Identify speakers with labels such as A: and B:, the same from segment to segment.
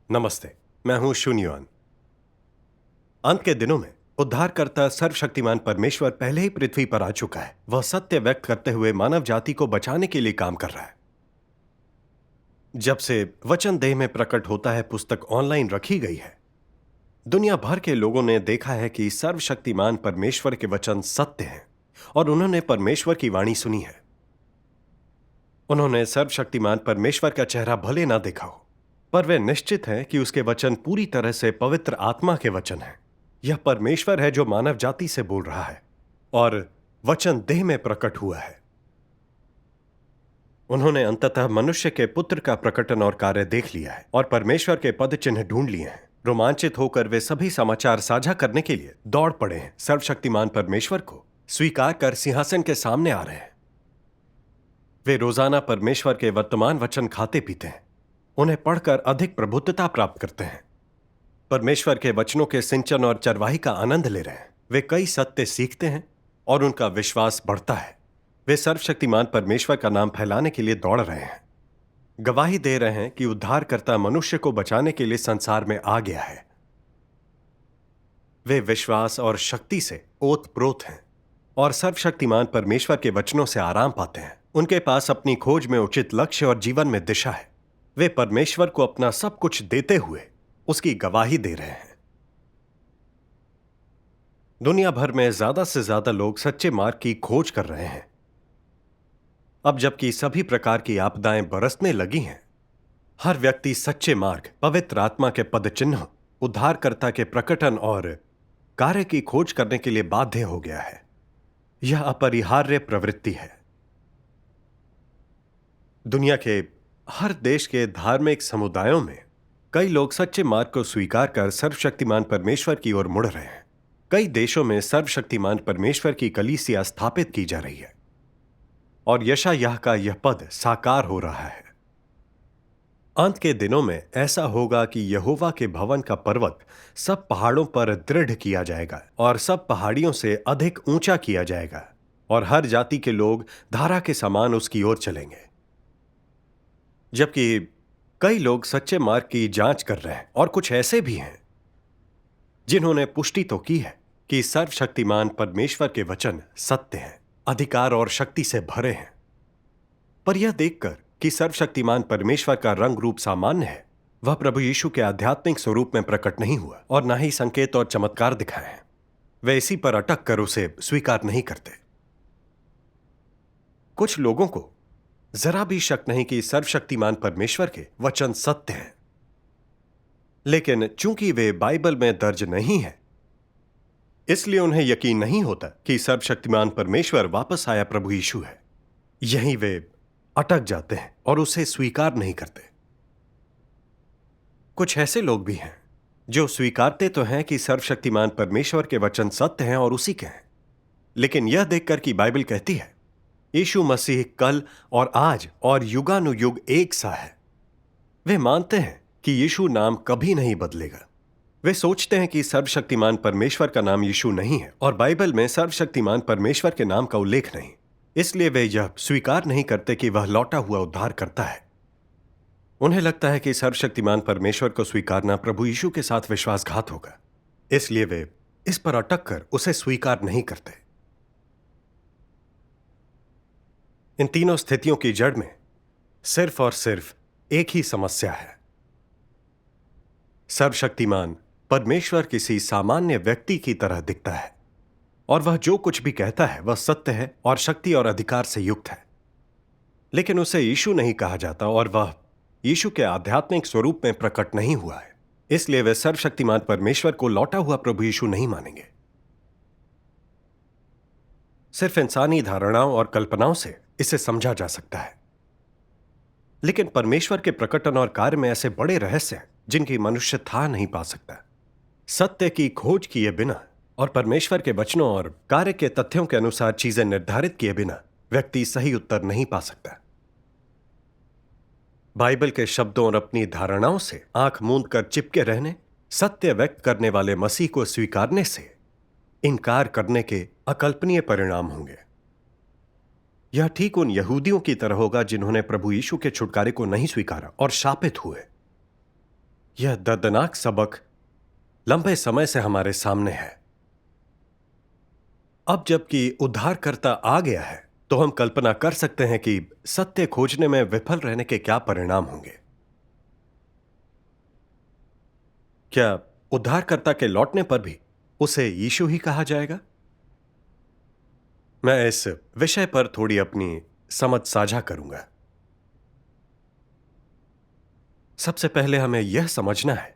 A: नमस्ते, मैं हूं शून्यवान। अंत के दिनों में उद्धारकर्ता सर्वशक्तिमान परमेश्वर पहले ही पृथ्वी पर आ चुका है। वह सत्य व्यक्त करते हुए मानव जाति को बचाने के लिए काम कर रहा है। जब से वचन देह में प्रकट होता है पुस्तक ऑनलाइन रखी गई है, दुनिया भर के लोगों ने देखा है कि सर्वशक्तिमान परमेश्वर के वचन सत्य हैं और उन्होंने परमेश्वर की वाणी सुनी है। उन्होंने सर्वशक्तिमान परमेश्वर का चेहरा भले ना देखा हो, पर वे निश्चित हैं कि उसके वचन पूरी तरह से पवित्र आत्मा के वचन हैं। यह परमेश्वर है जो मानव जाति से बोल रहा है और वचन देह में प्रकट हुआ है। उन्होंने अंततः मनुष्य के पुत्र का प्रकटन और कार्य देख लिया है और परमेश्वर के पद चिन्ह ढूंढ लिए हैं। रोमांचित होकर वे सभी समाचार साझा करने के लिए दौड़ पड़े हैं। सर्वशक्तिमान परमेश्वर को स्वीकार कर सिंहासन के सामने आ रहे हैं। वे रोजाना परमेश्वर के वर्तमान वचन खाते पीते हैं, उन्हें पढ़कर अधिक प्रबुद्धता प्राप्त करते हैं, परमेश्वर के वचनों के सिंचन और चरवाही का आनंद ले रहे हैं। वे कई सत्य सीखते हैं और उनका विश्वास बढ़ता है। वे सर्वशक्तिमान परमेश्वर का नाम फैलाने के लिए दौड़ रहे हैं, गवाही दे रहे हैं कि उद्धारकर्ता मनुष्य को बचाने के लिए संसार में आ गया है। वे विश्वास और शक्ति से ओतप्रोत हैं और सर्वशक्तिमान परमेश्वर के वचनों से आराम पाते हैं। उनके पास अपनी खोज में उचित लक्ष्य और जीवन में दिशा है। वे परमेश्वर को अपना सब कुछ देते हुए उसकी गवाही दे रहे हैं। दुनिया भर में ज्यादा से ज्यादा लोग सच्चे मार्ग की खोज कर रहे हैं। अब जबकि सभी प्रकार की आपदाएं बरसने लगी हैं, हर व्यक्ति सच्चे मार्ग, पवित्र आत्मा के पद चिन्ह, उद्धारकर्ता के प्रकटन और कार्य की खोज करने के लिए बाध्य हो गया है। यह अपरिहार्य प्रवृत्ति है। दुनिया के हर देश के धार्मिक समुदायों में कई लोग सच्चे मार्ग को स्वीकार कर सर्वशक्तिमान परमेश्वर की ओर मुड़ रहे हैं। कई देशों में सर्वशक्तिमान परमेश्वर की कलीसिया स्थापित की जा रही है और यशायाह का यह पद साकार हो रहा है। अंत के दिनों में ऐसा होगा कि यहोवा के भवन का पर्वत सब पहाड़ों पर दृढ़ किया जाएगा और सब पहाड़ियों से अधिक ऊंचा किया जाएगा और हर जाति के लोग धारा के समान उसकी ओर चलेंगे। जबकि कई लोग सच्चे मार्ग की जांच कर रहे हैं और कुछ ऐसे भी हैं जिन्होंने पुष्टि तो की है कि सर्वशक्तिमान परमेश्वर के वचन सत्य हैं, अधिकार और शक्ति से भरे हैं, पर यह देखकर कि सर्वशक्तिमान परमेश्वर का रंग रूप सामान्य है, वह प्रभु यीशु के आध्यात्मिक स्वरूप में प्रकट नहीं हुआ और न ही संकेत और चमत्कार दिखाए हैं, वे इसी पर अटक कर उसे स्वीकार नहीं करते। कुछ लोगों को जरा भी शक नहीं कि सर्वशक्तिमान परमेश्वर के वचन सत्य हैं, लेकिन चूंकि वे बाइबल में दर्ज नहीं है, इसलिए उन्हें यकीन नहीं होता कि सर्वशक्तिमान परमेश्वर वापस आया प्रभु यीशु है। यहीं वे अटक जाते हैं और उसे स्वीकार नहीं करते। कुछ ऐसे लोग भी हैं जो स्वीकारते तो हैं कि सर्वशक्तिमान परमेश्वर के वचन सत्य हैं और उसी के हैं, लेकिन यह देखकर कि बाइबल कहती है यीशु मसीह कल और आज और युगानुयुग एक सा है, वे मानते हैं कि यीशु नाम कभी नहीं बदलेगा। वे सोचते हैं कि सर्वशक्तिमान परमेश्वर का नाम यीशु नहीं है और बाइबल में सर्वशक्तिमान परमेश्वर के नाम का उल्लेख नहीं, इसलिए वे यह स्वीकार नहीं करते कि वह लौटा हुआ उद्धार करता है। उन्हें लगता है कि सर्वशक्तिमान परमेश्वर को स्वीकारना प्रभु यीशु के साथ विश्वासघात होगा, इसलिए वे इस पर अटक कर उसे स्वीकार नहीं करते। इन तीनों स्थितियों की जड़ में सिर्फ और सिर्फ एक ही समस्या है। सर्वशक्तिमान परमेश्वर किसी सामान्य व्यक्ति की तरह दिखता है और वह जो कुछ भी कहता है वह सत्य है और शक्ति और अधिकार से युक्त है, लेकिन उसे यीशु नहीं कहा जाता और वह यीशु के आध्यात्मिक स्वरूप में प्रकट नहीं हुआ है, इसलिए वे सर्वशक्तिमान परमेश्वर को लौटा हुआ प्रभु यीशु नहीं मानेंगे। सिर्फ इंसानी धारणाओं और कल्पनाओं से इसे समझा जा सकता है, लेकिन परमेश्वर के प्रकटन और कार्य में ऐसे बड़े रहस्य हैं जिनकी मनुष्य था नहीं पा सकता। सत्य की खोज किए बिना और परमेश्वर के वचनों और कार्य के तथ्यों के अनुसार चीजें निर्धारित किए बिना व्यक्ति सही उत्तर नहीं पा सकता। बाइबल के शब्दों और अपनी धारणाओं से आंख मूंद कर चिपके रहने, सत्य व्यक्त करने वाले मसीह को स्वीकारने से इनकार करने के अकल्पनीय परिणाम होंगे। यह ठीक उन यहूदियों की तरह होगा जिन्होंने प्रभु यीशु के छुटकारे को नहीं स्वीकारा और शापित हुए। यह दर्दनाक सबक लंबे समय से हमारे सामने है। अब जबकि उद्धारकर्ता आ गया है, तो हम कल्पना कर सकते हैं कि सत्य खोजने में विफल रहने के क्या परिणाम होंगे। क्या उद्धारकर्ता के लौटने पर भी उसे यीशु ही कहा जाएगा? मैं इस विषय पर थोड़ी अपनी समझ साझा करूंगा। सबसे पहले हमें यह समझना है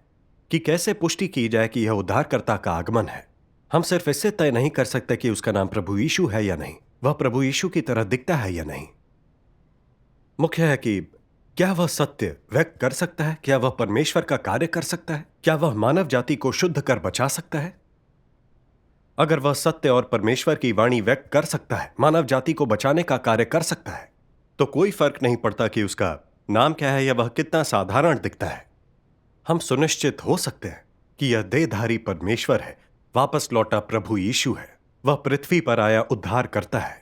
A: कि कैसे पुष्टि की जाए कि यह उद्धारकर्ता का आगमन है। हम सिर्फ इससे तय नहीं कर सकते कि उसका नाम प्रभु यीशु है या नहीं, वह प्रभु यीशु की तरह दिखता है या नहीं। मुख्य है कि क्या वह सत्य व्यक्त कर सकता है, क्या वह परमेश्वर का कार्य कर सकता है, क्या वह मानव जाति को शुद्ध कर बचा सकता है। अगर वह सत्य और परमेश्वर की वाणी व्यक्त कर सकता है, मानव जाति को बचाने का कार्य कर सकता है, तो कोई फर्क नहीं पड़ता कि उसका नाम क्या है या वह कितना साधारण दिखता है। हम सुनिश्चित हो सकते हैं कि यह देहधारी परमेश्वर है, वापस लौटा प्रभु यीशु है। वह पृथ्वी पर आया उद्धार करता है।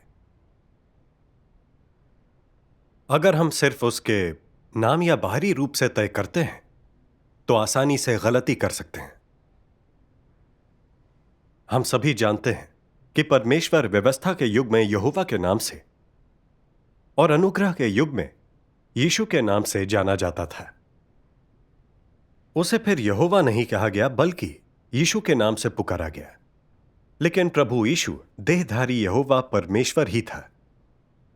A: अगर हम सिर्फ उसके नाम या बाहरी रूप से तय करते हैं, तो आसानी से गलती कर सकते हैं। हम सभी जानते हैं कि परमेश्वर व्यवस्था के युग में यहोवा के नाम से और अनुग्रह के युग में यीशु के नाम से जाना जाता था। उसे फिर यहोवा नहीं कहा गया, बल्कि यीशु के नाम से पुकारा गया। लेकिन प्रभु यीशु देहधारी यहोवा परमेश्वर ही था।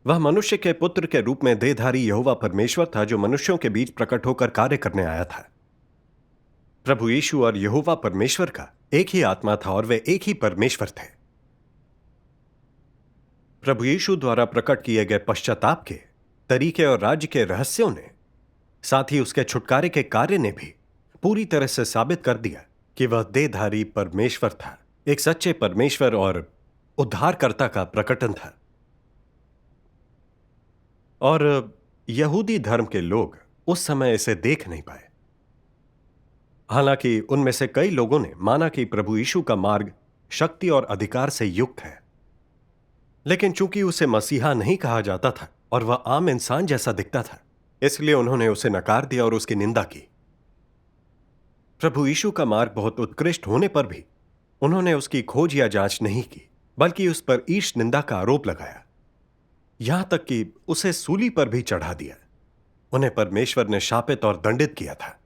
A: वह मनुष्य के पुत्र के रूप में देहधारी यहोवा परमेश्वर था, जो मनुष्यों के बीच प्रकट होकर कार्य करने आया था। प्रभु यीशु और यहोवा परमेश्वर का एक ही आत्मा था और वे एक ही परमेश्वर थे। प्रभु यीशु द्वारा प्रकट किए गए पश्चाताप के तरीके और राज्य के रहस्यों ने, साथ ही उसके छुटकारे के कार्य ने भी पूरी तरह से साबित कर दिया कि वह देहधारी परमेश्वर था, एक सच्चे परमेश्वर और उद्धारकर्ता का प्रकटन था। और यहूदी धर्म के लोग उस समय इसे देख नहीं पाए। हालांकि उनमें से कई लोगों ने माना कि प्रभु यीशु का मार्ग शक्ति और अधिकार से युक्त है, लेकिन चूंकि उसे मसीहा नहीं कहा जाता था और वह आम इंसान जैसा दिखता था, इसलिए उन्होंने उसे नकार दिया और उसकी निंदा की। प्रभु यीशु का मार्ग बहुत उत्कृष्ट होने पर भी उन्होंने उसकी खोज या जांच नहीं की, बल्कि उस पर ईर्ष्या निंदा का आरोप लगाया, यहां तक कि उसे सूली पर भी चढ़ा दिया। उन्हें परमेश्वर ने शापित और दंडित किया था।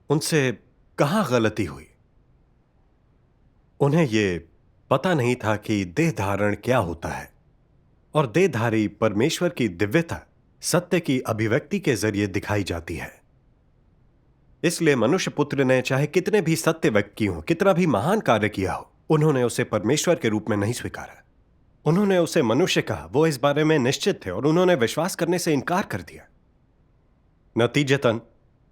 A: उनसे कहां गलती हुई? उन्हें यह पता नहीं था कि देह धारण क्या होता है, और देहधारी परमेश्वर की दिव्यता सत्य की अभिव्यक्ति के जरिए दिखाई जाती है। इसलिए मनुष्य पुत्र ने चाहे कितने भी सत्य व्यक्त किए हो, कितना भी महान कार्य किया हो, उन्होंने उसे परमेश्वर के रूप में नहीं स्वीकारा। उन्होंने उसे मनुष्य कहा, वो इस बारे में निश्चित थे और उन्होंने विश्वास करने से इनकार कर दिया। नतीजतन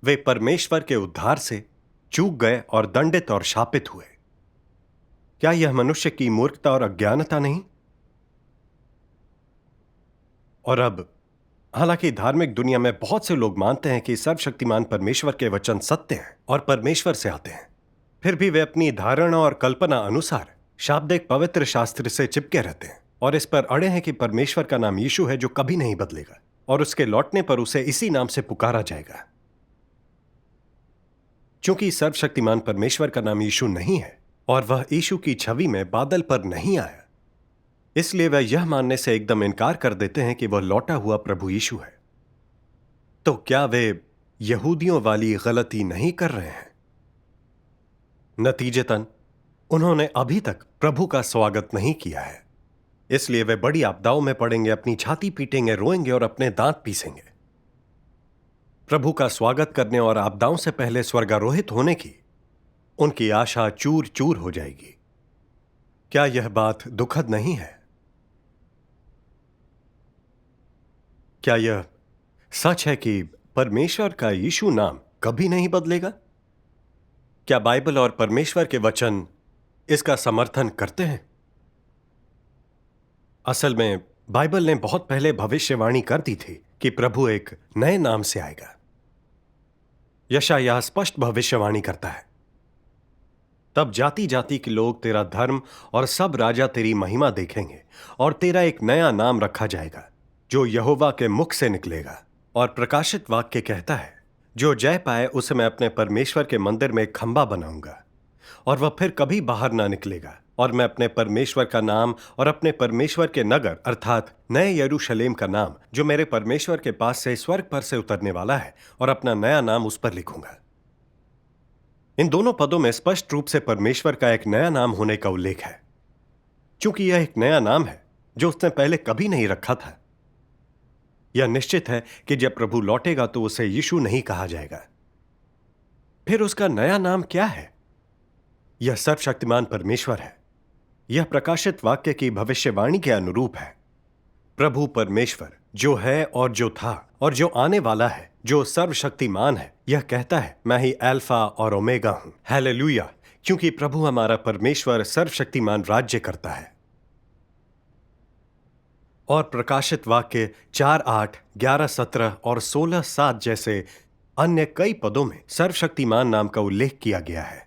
A: वे परमेश्वर के उद्धार से चूक गए और दंडित और शापित हुए। क्या यह मनुष्य की मूर्खता और अज्ञानता नहीं? और अब हालांकि धार्मिक दुनिया में बहुत से लोग मानते हैं कि सर्वशक्तिमान परमेश्वर के वचन सत्य हैं और परमेश्वर से आते हैं, फिर भी वे अपनी धारणा और कल्पना अनुसार शाब्दिक पवित्र शास्त्र से चिपके रहते हैं और इस पर अड़े हैं कि परमेश्वर का नाम यीशु है, जो कभी नहीं बदलेगा, और उसके लौटने पर उसे इसी नाम से पुकारा जाएगा। चूंकि सर्वशक्तिमान परमेश्वर का नाम यीशु नहीं है और वह यीशु की छवि में बादल पर नहीं आया, इसलिए वह यह मानने से एकदम इनकार कर देते हैं कि वह लौटा हुआ प्रभु यीशु है। तो क्या वे यहूदियों वाली गलती नहीं कर रहे हैं? नतीजतन उन्होंने अभी तक प्रभु का स्वागत नहीं किया है, इसलिए वे बड़ी आपदाओं में पड़ेंगे, अपनी छाती पीटेंगे, रोएंगे और अपने दांत पीसेंगे। प्रभु का स्वागत करने और आपदाओं से पहले स्वर्गारोहित होने की उनकी आशा चूर चूर हो जाएगी। क्या यह बात दुखद नहीं है? क्या यह सच है कि परमेश्वर का यीशु नाम कभी नहीं बदलेगा? क्या बाइबल और परमेश्वर के वचन इसका समर्थन करते हैं? असल में बाइबल ने बहुत पहले भविष्यवाणी कर दी थी कि प्रभु एक नए नाम से आएगा। यशायाह स्पष्ट भविष्यवाणी करता है। तब जाति जाति के लोग तेरा धर्म और सब राजा तेरी महिमा देखेंगे, और तेरा एक नया नाम रखा जाएगा जो यहोवा के मुख से निकलेगा। और प्रकाशित वाक्य कहता है, जो जय पाए उसे मैं अपने परमेश्वर के मंदिर में एक खंबा बनाऊंगा, और वह फिर कभी बाहर ना निकलेगा। और मैं अपने परमेश्वर का नाम और अपने परमेश्वर के नगर अर्थात नए यरूशलेम का नाम जो मेरे परमेश्वर के पास से स्वर्ग पर से उतरने वाला है, और अपना नया नाम उस पर लिखूंगा। इन दोनों पदों में स्पष्ट रूप से परमेश्वर का एक नया नाम होने का उल्लेख है, क्योंकि यह एक नया नाम है जो उसने पहले कभी नहीं रखा था। यह निश्चित है कि जब प्रभु लौटेगा तो उसे यीशु नहीं कहा जाएगा। फिर उसका नया नाम क्या है? यह सर्वशक्तिमान परमेश्वर है। यह प्रकाशित वाक्य की भविष्यवाणी के अनुरूप है। प्रभु परमेश्वर जो है और जो था और जो आने वाला है, जो सर्वशक्तिमान है, यह कहता है, मैं ही अल्फा और ओमेगा हूं। हालेलुया! क्योंकि प्रभु हमारा परमेश्वर सर्वशक्तिमान राज्य करता है। और प्रकाशित वाक्य 4:8, 11:17 और 16:7 जैसे अन्य कई पदों में सर्वशक्तिमान नाम का उल्लेख किया गया है।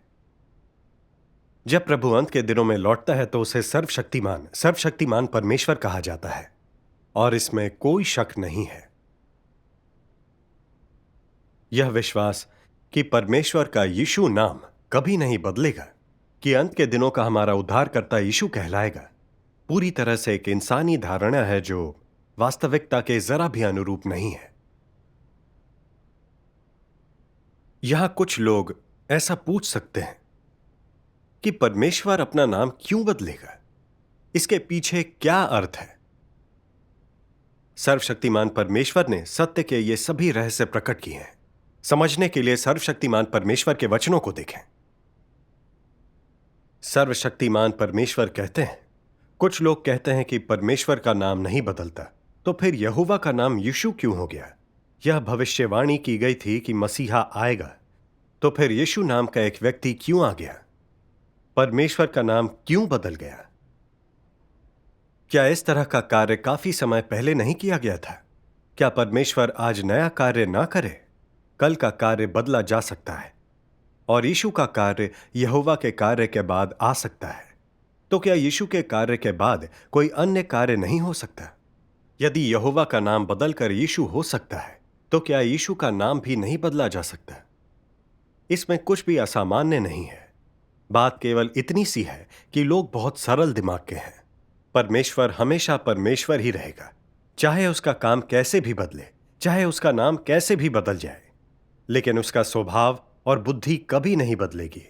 A: जब प्रभु अंत के दिनों में लौटता है तो उसे सर्वशक्तिमान परमेश्वर कहा जाता है, और इसमें कोई शक नहीं है। यह विश्वास कि परमेश्वर का यीशु नाम कभी नहीं बदलेगा, कि अंत के दिनों का हमारा उद्धारकर्ता यीशु कहलाएगा, पूरी तरह से एक इंसानी धारणा है जो वास्तविकता के जरा भी अनुरूप नहीं है। यहां कुछ लोग ऐसा पूछ सकते हैं कि परमेश्वर अपना नाम क्यों बदलेगा? इसके पीछे क्या अर्थ है? सर्वशक्तिमान परमेश्वर ने सत्य के ये सभी रहस्य प्रकट किए हैं। समझने के लिए सर्वशक्तिमान परमेश्वर के वचनों को देखें। सर्वशक्तिमान परमेश्वर कहते हैं, कुछ लोग कहते हैं कि परमेश्वर का नाम नहीं बदलता, तो फिर यहोवा का नाम यीशु क्यों हो गया? यह भविष्यवाणी की गई थी कि मसीहा आएगा, तो फिर यीशु नाम का एक व्यक्ति क्यों आ गया? परमेश्वर का नाम क्यों बदल गया? क्या इस तरह का कार्य काफी समय पहले नहीं किया गया था? क्या परमेश्वर आज नया कार्य ना करे? कल का कार्य बदला जा सकता है, और यीशु का कार्य यहोवा के कार्य के बाद आ सकता है। तो क्या यीशु के कार्य के बाद कोई अन्य कार्य नहीं हो सकता? यदि यहोवा का नाम बदलकर यीशु हो सकता है, तो क्या यीशु का नाम भी नहीं बदला जा सकता? इसमें कुछ भी असामान्य नहीं है। बात केवल इतनी सी है कि लोग बहुत सरल दिमाग के हैं। परमेश्वर हमेशा परमेश्वर ही रहेगा, चाहे उसका काम कैसे भी बदले, चाहे उसका नाम कैसे भी बदल जाए, लेकिन उसका स्वभाव और बुद्धि कभी नहीं बदलेगी।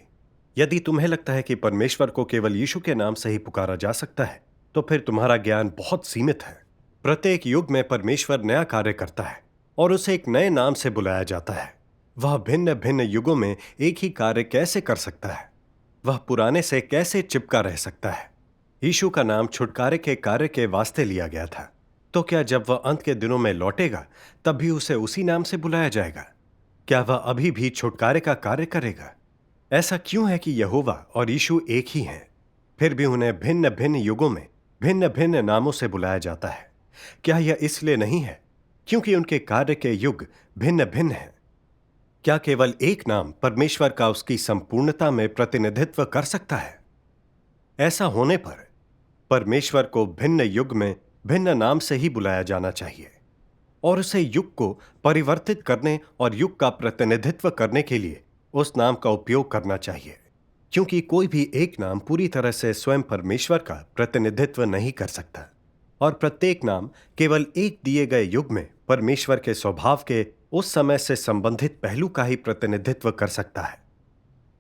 A: यदि तुम्हें लगता है कि परमेश्वर को केवल यीशु के नाम से ही पुकारा जा सकता है, तो फिर तुम्हारा ज्ञान बहुत सीमित है। प्रत्येक युग में परमेश्वर नया कार्य करता है और उसे एक नए नाम से बुलाया जाता है। वह भिन्न भिन्न युगों में एक ही कार्य कैसे कर सकता है? वह पुराने से कैसे चिपका रह सकता है? यीशु का नाम छुटकारे के कार्य के वास्ते लिया गया था, तो क्या जब वह अंत के दिनों में लौटेगा तब भी उसे उसी नाम से बुलाया जाएगा? क्या वह अभी भी छुटकारे का कार्य करेगा? ऐसा क्यों है कि यहोवा और यीशु एक ही हैं, फिर भी उन्हें भिन्न भिन्न युगों में भिन्न भिन्न नामों से बुलाया जाता है? क्या यह इसलिए नहीं है क्योंकि उनके कार्य के युग भिन्न भिन्न हैं? क्या केवल एक नाम परमेश्वर का उसकी संपूर्णता में प्रतिनिधित्व कर सकता है? ऐसा होने पर परमेश्वर को भिन्न युग में भिन्न नाम से ही बुलाया जाना चाहिए, और उसे युग को परिवर्तित करने और युग का प्रतिनिधित्व करने के लिए उस नाम का उपयोग करना चाहिए, क्योंकि कोई भी एक नाम पूरी तरह से स्वयं परमेश्वर का प्रतिनिधित्व नहीं कर सकता, और प्रत्येक नाम केवल एक दिए गए युग में परमेश्वर के स्वभाव के उस समय से संबंधित पहलू का ही प्रतिनिधित्व कर सकता है।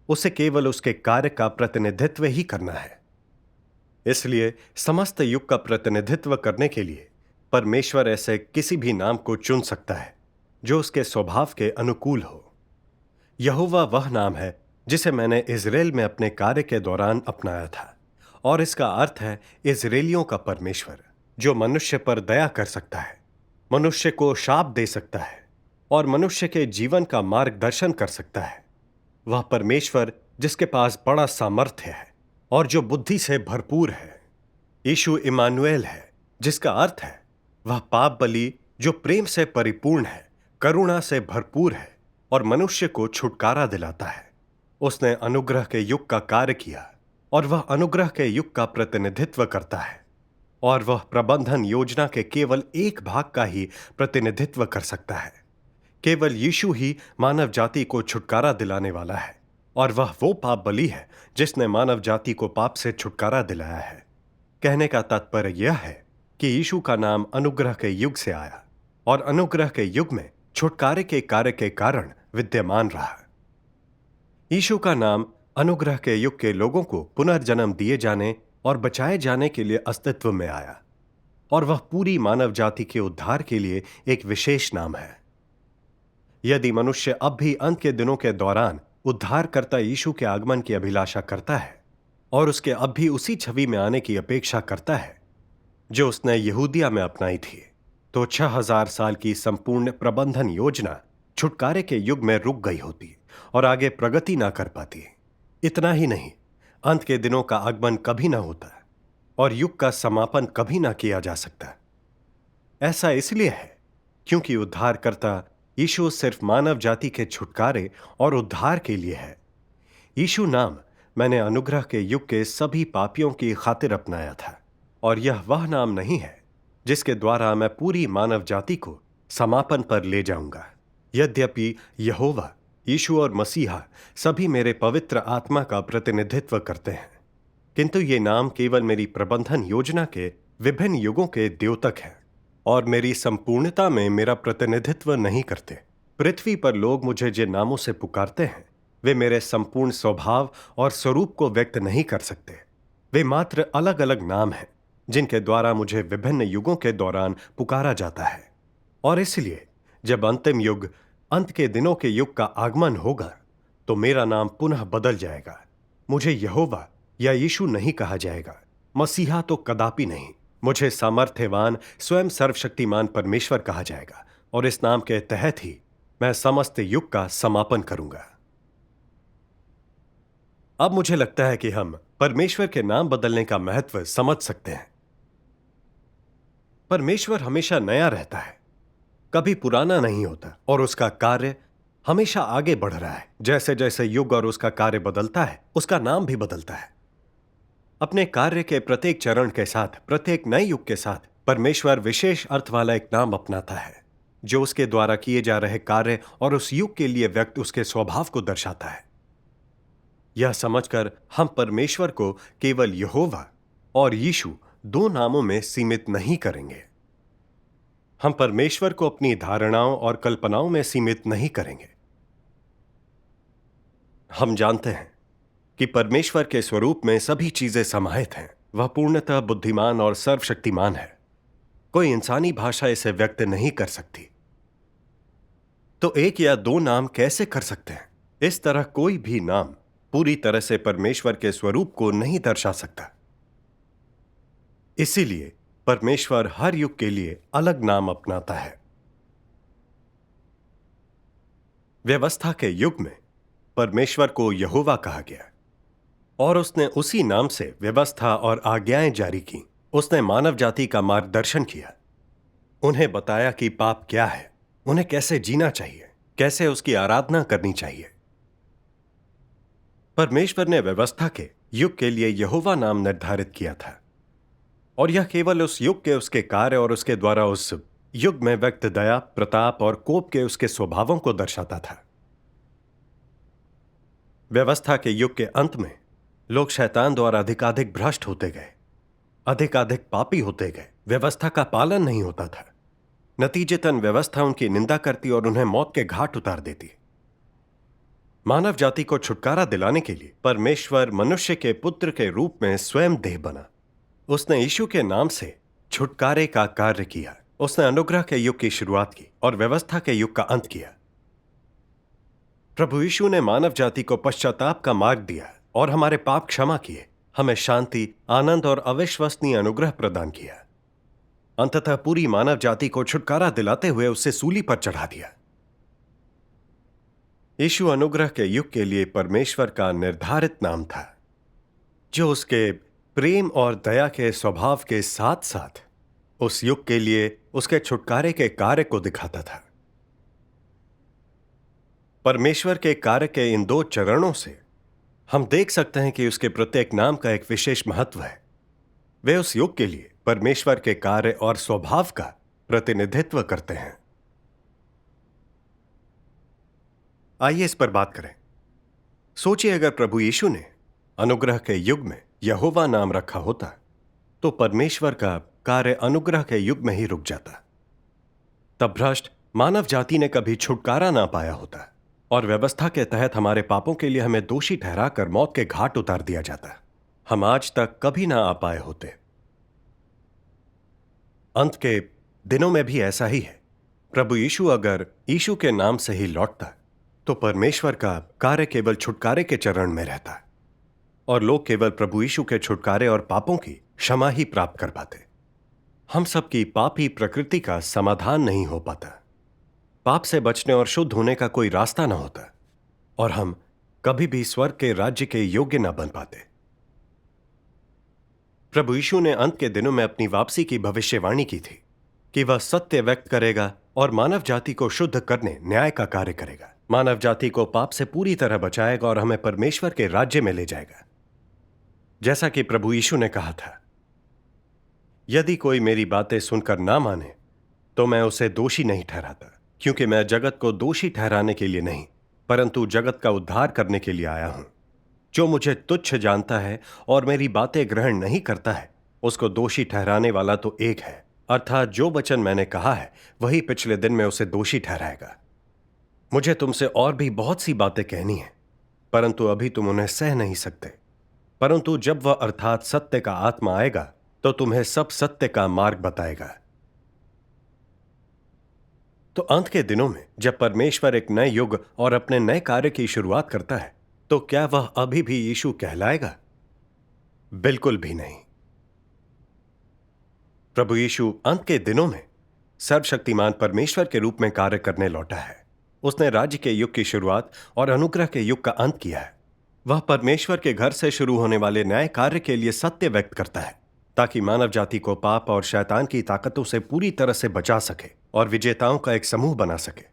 A: उसे केवल उसके कार्य का प्रतिनिधित्व ही करना है। इसलिए समस्त युग का प्रतिनिधित्व करने के लिए परमेश्वर ऐसे किसी भी नाम को चुन सकता है जो उसके स्वभाव के अनुकूल हो। यहोवा वह नाम है जिसे मैंने इज़राइल में अपने कार्य के दौरान अपनाया था, और इसका अर्थ है इज़राइलियों का परमेश्वर, जो मनुष्य पर दया कर सकता है, मनुष्य को शाप दे सकता है और मनुष्य के जीवन का मार्गदर्शन कर सकता है। वह परमेश्वर जिसके पास बड़ा सामर्थ्य है और जो बुद्धि से भरपूर है। यीशु इमानुएल है, जिसका अर्थ है वह पाप बलि जो प्रेम से परिपूर्ण है, करुणा से भरपूर है और मनुष्य को छुटकारा दिलाता है। उसने अनुग्रह के युग का कार्य किया और वह अनुग्रह के युग का प्रतिनिधित्व करता है, और वह प्रबंधन योजना के केवल एक भाग का ही प्रतिनिधित्व कर सकता है। केवल यीशु ही मानव जाति को छुटकारा दिलाने वाला है, और वह वो पाप बलि है जिसने मानव जाति को पाप से छुटकारा दिलाया है। कहने का तात्पर्य यह है कि यीशु का नाम अनुग्रह के युग से आया और अनुग्रह के युग में छुटकारे के कार्य के कारण विद्यमान रहा। यीशु का नाम अनुग्रह के युग के लोगों को पुनर्जन्म दिए जाने और बचाए जाने के लिए अस्तित्व में आया, और वह पूरी मानव जाति के उद्धार के लिए एक विशेष नाम है। यदि मनुष्य अब भी अंत के दिनों के दौरान उद्धारकर्ता यीशु के आगमन की अभिलाषा करता है और उसके अब भी उसी छवि में आने की अपेक्षा करता है जो उसने यहूदिया में अपनाई थी, तो 6000 साल की संपूर्ण प्रबंधन योजना छुटकारे के युग में रुक गई होती और आगे प्रगति ना कर पाती। इतना ही नहीं, अंत के दिनों का आगमन कभी ना होता और युग का समापन कभी ना किया जा सकता। ऐसा इसलिए है क्योंकि उद्धारकर्ता यीशु सिर्फ मानव जाति के छुटकारे और उद्धार के लिए है। यीशु नाम मैंने अनुग्रह के युग के सभी पापियों की खातिर अपनाया था, और यह वह नाम नहीं है जिसके द्वारा मैं पूरी मानव जाति को समापन पर ले जाऊंगा। यद्यपि यहोवा, यीशु और मसीहा सभी मेरे पवित्र आत्मा का प्रतिनिधित्व करते हैं, किंतु ये नाम केवल मेरी प्रबंधन योजना के विभिन्न युगों के द्योतक हैं और मेरी संपूर्णता में मेरा प्रतिनिधित्व नहीं करते। पृथ्वी पर लोग मुझे जिन नामों से पुकारते हैं वे मेरे संपूर्ण स्वभाव और स्वरूप को व्यक्त नहीं कर सकते। वे मात्र अलग अलग नाम हैं जिनके द्वारा मुझे विभिन्न युगों के दौरान पुकारा जाता है। और इसलिए जब अंतिम युग, अंत के दिनों के युग का आगमन होगा तो मेरा नाम पुनः बदल जाएगा। मुझे यहोवा या यीशु नहीं कहा जाएगा, मसीहा तो कदापि नहीं। मुझे सामर्थ्यवान स्वयं सर्वशक्तिमान परमेश्वर कहा जाएगा, और इस नाम के तहत ही मैं समस्त युग का समापन करूंगा। अब मुझे लगता है कि हम परमेश्वर के नाम बदलने का महत्व समझ सकते हैं। परमेश्वर हमेशा नया रहता है, कभी पुराना नहीं होता, और उसका कार्य हमेशा आगे बढ़ रहा है। जैसे जैसे युग और उसका कार्य बदलता है, उसका नाम भी बदलता है। अपने कार्य के प्रत्येक चरण के साथ, प्रत्येक नए युग के साथ परमेश्वर विशेष अर्थ वाला एक नाम अपनाता है जो उसके द्वारा किए जा रहे कार्य और उस युग के लिए व्यक्त उसके स्वभाव को दर्शाता है। यह समझकर हम परमेश्वर को केवल यहोवा और यीशु दो नामों में सीमित नहीं करेंगे। हम परमेश्वर को अपनी धारणाओं और कल्पनाओं में सीमित नहीं करेंगे। हम जानते हैं कि परमेश्वर के स्वरूप में सभी चीजें समाहित हैं। वह पूर्णतः बुद्धिमान और सर्वशक्तिमान है। कोई इंसानी भाषा इसे व्यक्त नहीं कर सकती। तो एक या दो नाम कैसे कर सकते हैं? इस तरह कोई भी नाम पूरी तरह से परमेश्वर के स्वरूप को नहीं दर्शा सकता। इसीलिए परमेश्वर हर युग के लिए अलग नाम अपनाता है। व्यवस्था के युग में परमेश्वर को यहोवा कहा गया और उसने उसी नाम से व्यवस्था और आज्ञाएं जारी की। उसने मानव जाति का मार्गदर्शन किया, उन्हें बताया कि पाप क्या है, उन्हें कैसे जीना चाहिए, कैसे उसकी आराधना करनी चाहिए। परमेश्वर ने व्यवस्था के युग के लिए यहोवा नाम निर्धारित किया था, और यह केवल उस युग के उसके कार्य और उसके द्वारा उस युग में व्यक्त दया, प्रताप और कोप के उसके स्वभावों को दर्शाता था। व्यवस्था के युग के अंत में लोग शैतान द्वारा अधिकाधिक भ्रष्ट होते गए, अधिकाधिक पापी होते गए। व्यवस्था का पालन नहीं होता था। नतीजतन व्यवस्था उनकी निंदा करती और उन्हें मौत के घाट उतार देती। मानव जाति को छुटकारा दिलाने के लिए परमेश्वर मनुष्य के पुत्र के रूप में स्वयं देह बना। उसने यीशु के नाम से छुटकारे का कार्य किया। उसने अनुग्रह के युग की शुरुआत की और व्यवस्था के युग का अंत किया। प्रभु यीशु ने मानव जाति को पश्चाताप का मार्ग दिया और हमारे पाप क्षमा किए, हमें शांति, आनंद और अविश्वसनीय अनुग्रह प्रदान किया। अंततः पूरी मानव जाति को छुटकारा दिलाते हुए उसे सूली पर चढ़ा दिया। यीशु अनुग्रह के युग के लिए परमेश्वर का निर्धारित नाम था, जो उसके प्रेम और दया के स्वभाव के साथ साथ उस युग के लिए उसके छुटकारे के कार्य को दिखाता था। परमेश्वर के कार्य के इन दो चरणों से हम देख सकते हैं कि उसके प्रत्येक नाम का एक विशेष महत्व है। वे उस युग के लिए परमेश्वर के कार्य और स्वभाव का प्रतिनिधित्व करते हैं। आइए इस पर बात करें। सोचिए, अगर प्रभु यीशु ने अनुग्रह के युग में यहोवा नाम रखा होता तो परमेश्वर का कार्य अनुग्रह के युग में ही रुक जाता। तब भ्रष्ट मानव जाति ने कभी छुटकारा ना पाया होता और व्यवस्था के तहत हमारे पापों के लिए हमें दोषी ठहराकर मौत के घाट उतार दिया जाता। हम आज तक कभी ना आ पाए होते। अंत के दिनों में भी ऐसा ही है। प्रभु यीशु अगर यीशु के नाम से ही लौटता तो परमेश्वर का कार्य केवल छुटकारे के चरण में रहता और लोग केवल प्रभु यीशु के छुटकारे और पापों की क्षमा ही प्राप्त कर पाते। हम सबकी पापी प्रकृति का समाधान नहीं हो पाता। पाप से बचने और शुद्ध होने का कोई रास्ता ना होता और हम कभी भी स्वर्ग के राज्य के योग्य ना बन पाते। प्रभु यीशु ने अंत के दिनों में अपनी वापसी की भविष्यवाणी की थी कि वह सत्य व्यक्त करेगा और मानव जाति को शुद्ध करने न्याय का कार्य करेगा। मानव जाति को पाप से पूरी तरह बचाएगा और हमें परमेश्वर के राज्य में ले जाएगा। जैसा कि प्रभु यीशु ने कहा था, यदि कोई मेरी बातें सुनकर ना माने तो मैं उसे दोषी नहीं ठहराता, क्योंकि मैं जगत को दोषी ठहराने के लिए नहीं परंतु जगत का उद्धार करने के लिए आया हूं। जो मुझे तुच्छ जानता है और मेरी बातें ग्रहण नहीं करता है उसको दोषी ठहराने वाला तो एक है, अर्थात जो वचन मैंने कहा है वही पिछले दिन में उसे दोषी ठहराएगा। मुझे तुमसे और भी बहुत सी बातें कहनी है परंतु अभी तुम उन्हें सह नहीं सकते। परंतु जब वह अर्थात सत्य का आत्मा आएगा तो तुम्हें सब सत्य का मार्ग बताएगा। तो अंत के दिनों में जब परमेश्वर एक नए युग और अपने नए कार्य की शुरुआत करता है तो क्या वह अभी भी यीशु कहलाएगा? बिल्कुल भी नहीं। प्रभु यीशु अंत के दिनों में सर्वशक्तिमान परमेश्वर के रूप में कार्य करने लौटा है। उसने राज्य के युग की शुरुआत और अनुग्रह के युग का अंत किया है। वह परमेश्वर के घर से शुरू होने वाले नए कार्य के लिए सत्य व्यक्त करता है ताकि मानव जाति को पाप और शैतान की ताकतों से पूरी तरह से बचा सके और विजेताओं का एक समूह बना सके।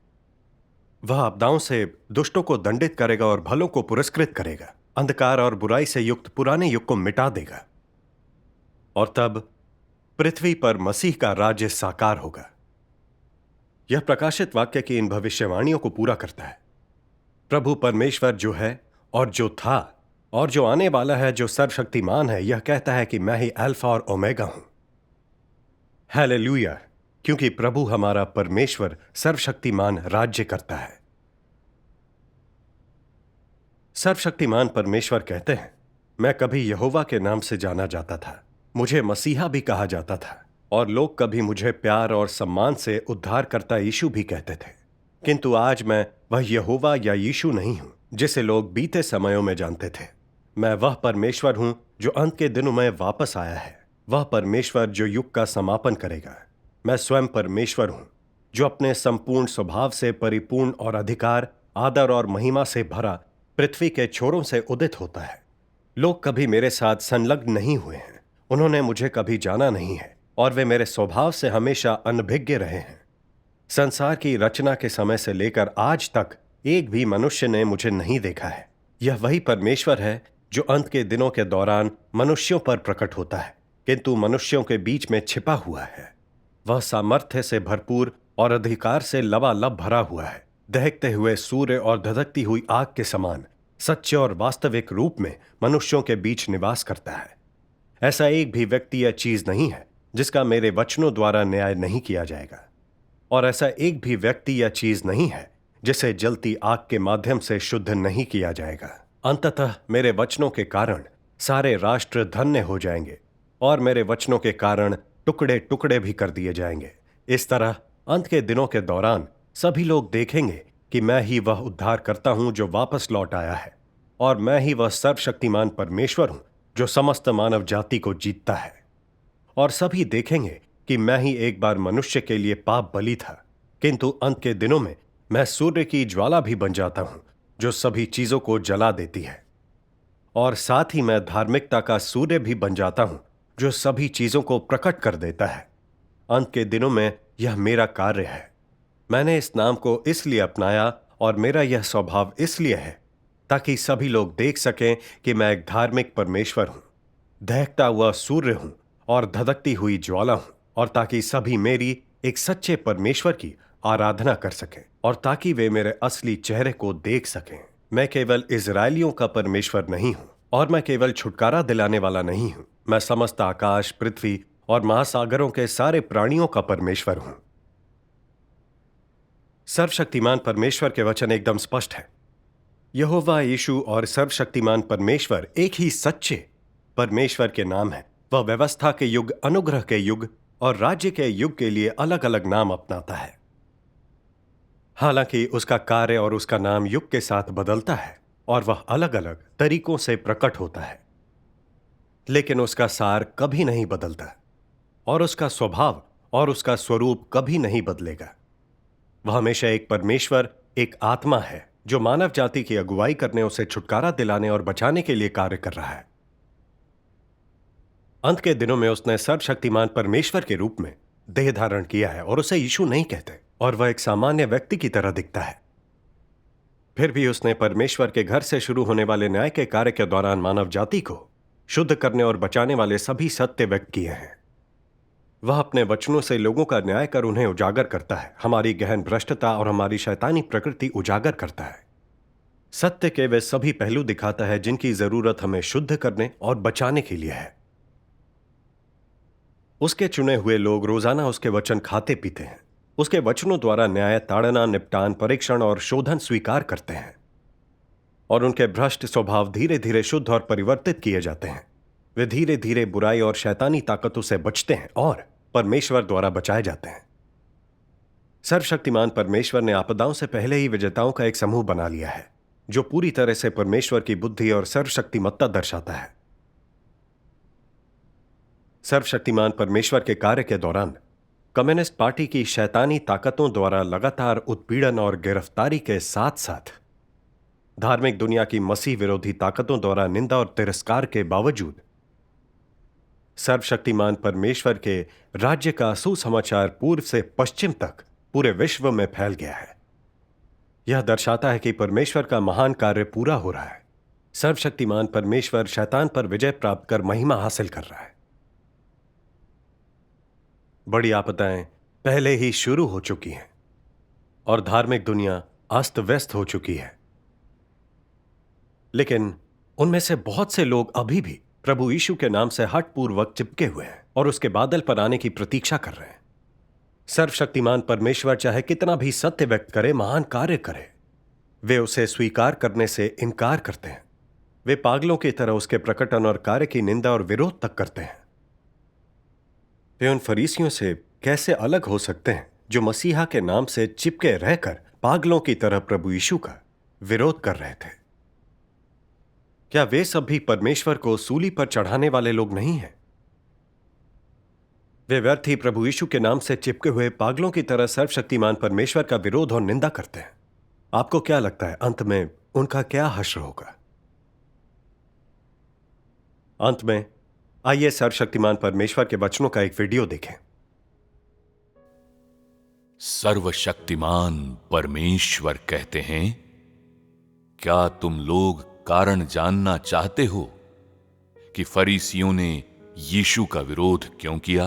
A: वह आपदाओं से दुष्टों को दंडित करेगा और भलों को पुरस्कृत करेगा। अंधकार और बुराई से युक्त पुराने युग को मिटा देगा और तब पृथ्वी पर मसीह का राज्य साकार होगा। यह प्रकाशित वाक्य की इन भविष्यवाणियों को पूरा करता है। प्रभु परमेश्वर जो है और जो था और जो आने वाला है, जो सर्वशक्तिमान है, यह कहता है कि मैं ही अल्फा और ओमेगा हूं। हालेलुया, क्योंकि प्रभु हमारा परमेश्वर सर्वशक्तिमान राज्य करता है। सर्वशक्तिमान परमेश्वर कहते हैं, मैं कभी यहोवा के नाम से जाना जाता था, मुझे मसीहा भी कहा जाता था और लोग कभी मुझे प्यार और सम्मान से उद्धारकर्ता यीशु भी कहते थे। किंतु आज मैं वह यहोवा या यीशु नहीं हूं जिसे लोग बीते समयों में जानते थे। मैं वह परमेश्वर हूं जो अंत के दिनों में वापस आया है, वह परमेश्वर जो युग का समापन करेगा। मैं स्वयं परमेश्वर हूं जो अपने संपूर्ण स्वभाव से परिपूर्ण और अधिकार, आदर और महिमा से भरा पृथ्वी के छोरों से उदित होता है। लोग कभी मेरे साथ संलग्न नहीं हुए हैं, उन्होंने मुझे कभी जाना नहीं है और वे मेरे स्वभाव से हमेशा अनभिज्ञ रहे हैं। संसार की रचना के समय से लेकर आज तक एक भी मनुष्य ने मुझे नहीं देखा है। यह वही परमेश्वर है जो अंत के दिनों के दौरान मनुष्यों पर प्रकट होता है, किंतु मनुष्यों के बीच में छिपा हुआ है। वह सामर्थ्य से भरपूर और अधिकार से लबालब भरा हुआ है। दहकते हुए सूर्य और धधकती हुई आग के समान सच्चे और वास्तविक रूप में मनुष्यों के बीच निवास करता है। ऐसा एक भी व्यक्ति या चीज नहीं है जिसका मेरे वचनों द्वारा न्याय नहीं किया जाएगा, और ऐसा एक भी व्यक्ति या चीज नहीं है जिसे जलती आग के माध्यम से शुद्ध नहीं किया जाएगा। अंततः मेरे वचनों के कारण सारे राष्ट्र धन्य हो जाएंगे और मेरे वचनों के कारण टुकड़े टुकड़े भी कर दिए जाएंगे। इस तरह अंत के दिनों के दौरान सभी लोग देखेंगे कि मैं ही वह उद्धार करता हूं जो वापस लौट आया है, और मैं ही वह सर्वशक्तिमान परमेश्वर हूं जो समस्त मानव जाति को जीतता है। और सभी देखेंगे कि मैं ही एक बार मनुष्य के लिए पाप बलि था, किंतु अंत के दिनों में मैं सूर्य की ज्वाला भी बन जाता हूं जो सभी चीजों को जला देती है, और साथ ही मैं धार्मिकता का सूर्य भी बन जाता हूं जो सभी चीजों को प्रकट कर देता है। अंत के दिनों में यह मेरा कार्य है। मैंने इस नाम को इसलिए अपनाया और मेरा यह स्वभाव इसलिए है ताकि सभी लोग देख सकें कि मैं एक धार्मिक परमेश्वर हूं, दहकता हुआ सूर्य हूं और धधकती हुई ज्वाला हूं, और ताकि सभी मेरी एक सच्चे परमेश्वर की आराधना कर सकें और ताकि वे मेरे असली चेहरे को देख सकें। मैं केवल इजरायलियों का परमेश्वर नहीं हूं, और मैं केवल छुटकारा दिलाने वाला नहीं हूं। मैं समस्त आकाश, पृथ्वी और महासागरों के सारे प्राणियों का परमेश्वर हूं। सर्वशक्तिमान परमेश्वर के वचन एकदम स्पष्ट है। यहोवा यीशु और सर्वशक्तिमान परमेश्वर एक ही सच्चे परमेश्वर के नाम है। वह व्यवस्था के युग, अनुग्रह के युग और राज्य के युग के लिए अलग अलग नाम अपनाता है। हालांकि उसका कार्य और उसका नाम युग के साथ बदलता है और वह अलग अलग तरीकों से प्रकट होता है, लेकिन उसका सार कभी नहीं बदलता और उसका स्वभाव और उसका स्वरूप कभी नहीं बदलेगा। वह हमेशा एक परमेश्वर, एक आत्मा है जो मानव जाति की अगुवाई करने, उसे छुटकारा दिलाने और बचाने के लिए कार्य कर रहा है। अंत के दिनों में उसने सर्वशक्तिमान परमेश्वर के रूप में देह धारण किया है, और उसे यीशु नहीं कहते, और वह एक सामान्य व्यक्ति की तरह दिखता है। फिर भी उसने परमेश्वर के घर से शुरू होने वाले न्याय के कार्य के दौरान मानव जाति को शुद्ध करने और बचाने वाले सभी सत्य व्यक्त किए हैं। वह अपने वचनों से लोगों का न्याय कर उन्हें उजागर करता है, हमारी गहन भ्रष्टता और हमारी शैतानी प्रकृति उजागर करता है। सत्य के वे सभी पहलू दिखाता है जिनकी जरूरत हमें शुद्ध करने और बचाने के लिए है। उसके चुने हुए लोग रोजाना उसके वचन खाते पीते हैं। उसके वचनों द्वारा न्याय, ताड़ना, निपटान, परीक्षण और शोधन स्वीकार करते हैं, और उनके भ्रष्ट स्वभाव धीरे धीरे शुद्ध और परिवर्तित किए जाते हैं। वे धीरे धीरे बुराई और शैतानी ताकतों से बचते हैं और परमेश्वर द्वारा बचाए जाते हैं। सर्वशक्तिमान परमेश्वर ने आपदाओं से पहले ही विजेताओं का एक समूह बना लिया है जो पूरी तरह से परमेश्वर की बुद्धि और सर्वशक्तिमत्ता दर्शाता है। सर्वशक्तिमान परमेश्वर के कार्य के दौरान कम्युनिस्ट पार्टी की शैतानी ताकतों द्वारा लगातार उत्पीड़न और गिरफ्तारी के साथ साथ धार्मिक दुनिया की मसीह विरोधी ताकतों द्वारा निंदा और तिरस्कार के बावजूद सर्वशक्तिमान परमेश्वर के राज्य का सुसमाचार पूर्व से पश्चिम तक पूरे विश्व में फैल गया है। यह दर्शाता है कि परमेश्वर का महान कार्य पूरा हो रहा है। सर्वशक्तिमान परमेश्वर शैतान पर विजय प्राप्त कर महिमा हासिल कर रहा है। बड़ी आपदाएं पहले ही शुरू हो चुकी हैं और धार्मिक दुनिया अस्त व्यस्त हो चुकी है, लेकिन उनमें से बहुत से लोग अभी भी प्रभु यीशु के नाम से हठपूर्वक चिपके हुए हैं और उसके बादल पर आने की प्रतीक्षा कर रहे हैं। सर्वशक्तिमान परमेश्वर चाहे कितना भी सत्य व्यक्त करे, महान कार्य करे, वे उसे स्वीकार करने से इनकार करते हैं। वे पागलों की तरह उसके प्रकटन और कार्य की निंदा और विरोध तक करते हैं। वे उन फरीसियों से कैसे अलग हो सकते हैं जो मसीहा के नाम से चिपके रहकर पागलों की तरह प्रभु यीशु का विरोध कर रहे थे? क्या वे सब भी परमेश्वर को सूली पर चढ़ाने वाले लोग नहीं हैं? वे व्यर्थ ही प्रभु यीशु के नाम से चिपके हुए पागलों की तरह सर्वशक्तिमान परमेश्वर का विरोध और निंदा करते हैं। आपको क्या लगता है अंत में उनका क्या हश्र होगा? अंत में आइए सर्वशक्तिमान परमेश्वर के वचनों का एक वीडियो देखें।
B: सर्वशक्तिमान परमेश्वर कहते हैं, क्या तुम लोग कारण जानना चाहते हो कि फरीसियों ने यीशु का विरोध क्यों किया?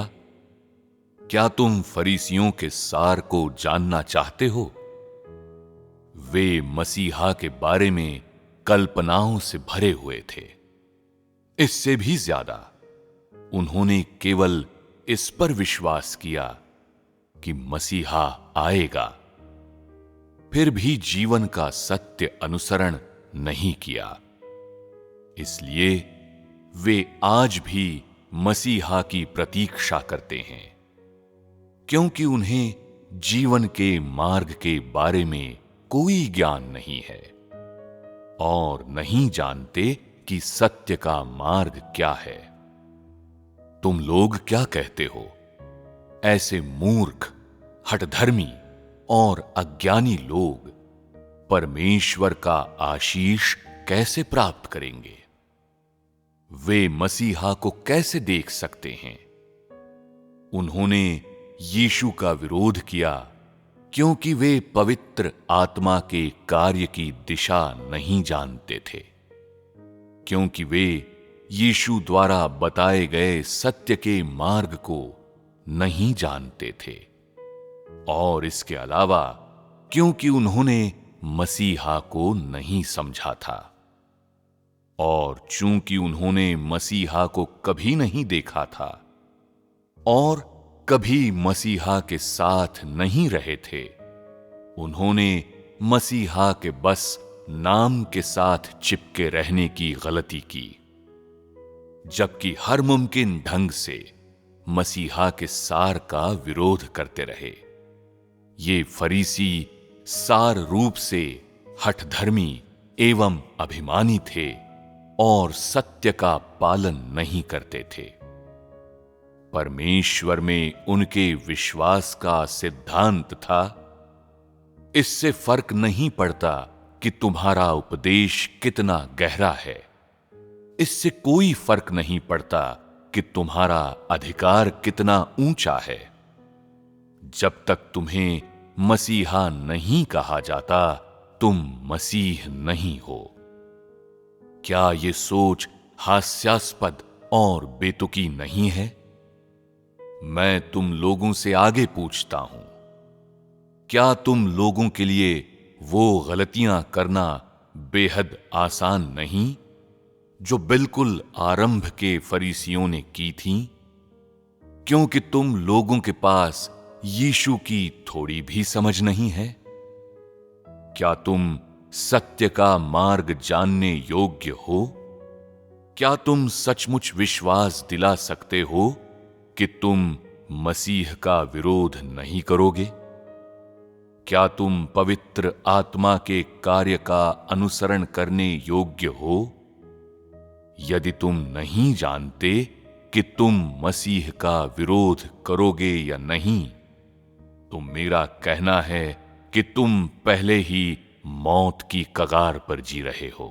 B: क्या तुम फरीसियों के सार को जानना चाहते हो? वे मसीहा के बारे में कल्पनाओं से भरे हुए थे। इससे भी ज्यादा उन्होंने केवल इस पर विश्वास किया कि मसीहा आएगा, फिर भी जीवन का सत्य अनुसरण नहीं किया। इसलिए वे आज भी मसीहा की प्रतीक्षा करते हैं, क्योंकि उन्हें जीवन के मार्ग के बारे में कोई ज्ञान नहीं है और नहीं जानते कि सत्य का मार्ग क्या है। तुम लोग क्या कहते हो? ऐसे मूर्ख, हठधर्मी और अज्ञानी लोग परमेश्वर का आशीष कैसे प्राप्त करेंगे? वे मसीहा को कैसे देख सकते हैं? उन्होंने यीशु का विरोध किया क्योंकि वे पवित्र आत्मा के कार्य की दिशा नहीं जानते थे, क्योंकि वे यीशु द्वारा बताए गए सत्य के मार्ग को नहीं जानते थे, और इसके अलावा क्योंकि उन्होंने मसीहा को नहीं समझा था। और चूंकि उन्होंने मसीहा को कभी नहीं देखा था और कभी मसीहा के साथ नहीं रहे थे, उन्होंने मसीहा के बस नाम के साथ चिपके रहने की गलती की, जबकि हर मुमकिन ढंग से मसीहा के सार का विरोध करते रहे। ये फरीसी सार रूप से हठधर्मी एवं अभिमानी थे और सत्य का पालन नहीं करते थे। परमेश्वर में उनके विश्वास का सिद्धांत था, इससे फर्क नहीं पड़ता कि तुम्हारा उपदेश कितना गहरा है, इससे कोई फर्क नहीं पड़ता कि तुम्हारा अधिकार कितना ऊंचा है। जब तक तुम्हें मसीहा नहीं कहा जाता, तुम मसीह नहीं हो। क्या यह सोच हास्यास्पद और बेतुकी नहीं है? मैं तुम लोगों से आगे पूछता हूं, क्या तुम लोगों के लिए वो गलतियां करना बेहद आसान नहीं जो बिल्कुल आरंभ के फरीसियों ने की थीं? क्योंकि तुम लोगों के पास यीशु की थोड़ी भी समझ नहीं है। क्या तुम सत्य का मार्ग जानने योग्य हो? क्या तुम सचमुच विश्वास दिला सकते हो कि तुम मसीह का विरोध नहीं करोगे? क्या तुम पवित्र आत्मा के कार्य का अनुसरण करने योग्य हो? यदि तुम नहीं जानते कि तुम मसीह का विरोध करोगे या नहीं, तो मेरा कहना है कि तुम पहले ही मौत की कगार पर जी रहे हो।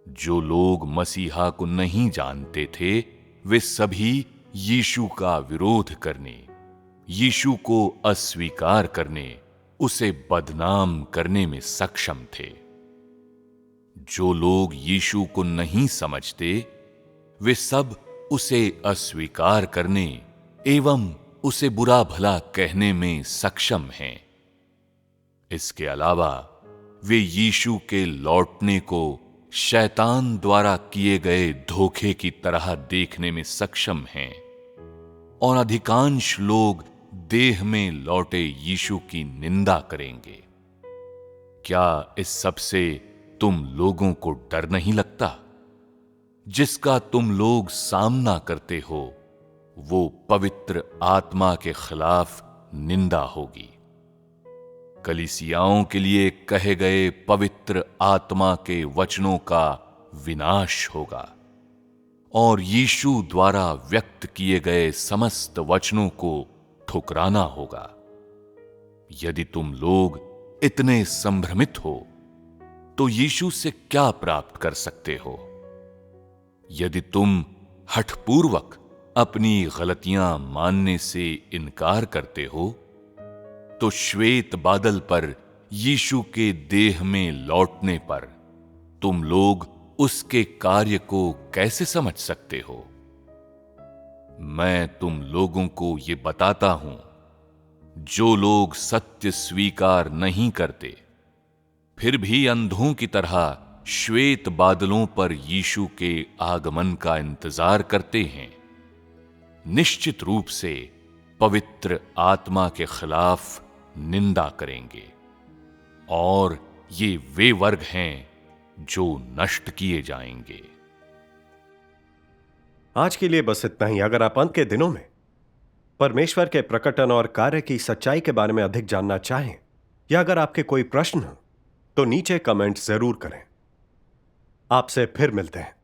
B: जो लोग मसीहा को नहीं जानते थे, वे सभी यीशु का विरोध करने, यीशु को अस्वीकार करने, उसे बदनाम करने में सक्षम थे। जो लोग यीशु को नहीं समझते, वे सब उसे अस्वीकार करने एवं उसे बुरा भला कहने में सक्षम हैं। इसके अलावा वे यीशु के लौटने को शैतान द्वारा किए गए धोखे की तरह देखने में सक्षम हैं, और अधिकांश लोग देह में लौटे यीशु की निंदा करेंगे। क्या इस सब से तुम लोगों को डर नहीं लगता? जिसका तुम लोग सामना करते हो, वो पवित्र आत्मा के खिलाफ निंदा होगी। कलीसियाओं के लिए कहे गए पवित्र आत्मा के वचनों का विनाश होगा, और यीशु द्वारा व्यक्त किए गए समस्त वचनों को ठुकराना होगा। यदि तुम लोग इतने संभ्रमित हो, तो यीशु से क्या प्राप्त कर सकते हो? यदि तुम हठपूर्वक अपनी गलतियां मानने से इनकार करते हो, तो श्वेत बादल पर यीशु के देह में लौटने पर तुम लोग उसके कार्य को कैसे समझ सकते हो? मैं तुम लोगों को ये बताता हूं, जो लोग सत्य स्वीकार नहीं करते, फिर भी अंधों की तरह श्वेत बादलों पर यीशु के आगमन का इंतजार करते हैं, निश्चित रूप से पवित्र आत्मा के खिलाफ निंदा करेंगे। और ये वे वर्ग हैं जो नष्ट किए जाएंगे।
A: आज के लिए बस इतना ही। अगर आप अंत के दिनों में परमेश्वर के प्रकटन और कार्य की सच्चाई के बारे में अधिक जानना चाहें, या अगर आपके कोई प्रश्न हो, तो नीचे कमेंट जरूर करें। आपसे फिर मिलते हैं।